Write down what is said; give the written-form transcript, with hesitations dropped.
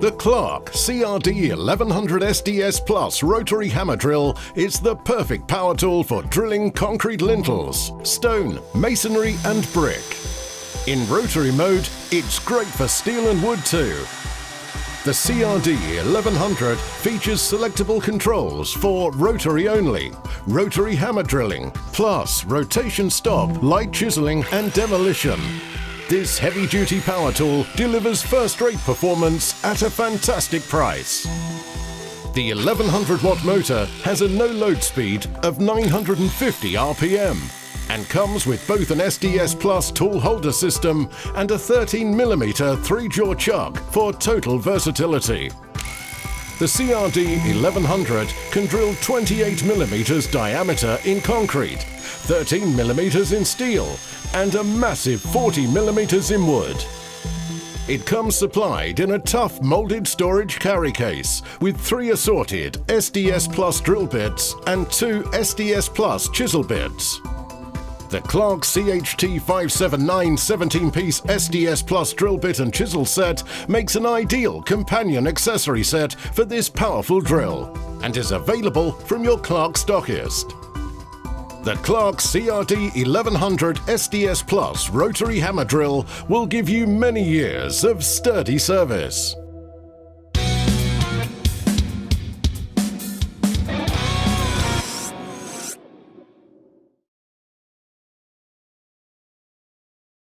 The Clarke CRD1100 SDS Plus rotary hammer drill is the perfect power tool for drilling concrete lintels, stone, masonry and brick. In rotary mode, it's great for steel and wood too. The CRD1100 features selectable controls for rotary only, rotary hammer drilling, plus rotation stop, light chiseling and demolition. This heavy-duty power tool delivers first-rate performance at a fantastic price. The 1100-watt motor has a no-load speed of 950 RPM and comes with both an SDS Plus tool holder system and a 13mm 3-jaw chuck for total versatility. The CRD1100 can drill 28mm diameter in concrete, 13mm in steel, and a massive 40mm in wood. It comes supplied in a tough molded storage carry case with 3 assorted SDS Plus drill bits and 2 SDS Plus chisel bits. The Clarke CHT579 17-piece SDS Plus drill bit and chisel set makes an ideal companion accessory set for this powerful drill and is available from your Clarke stockist. The Clarke CRD1100 SDS Plus rotary hammer drill will give you many years of sturdy service.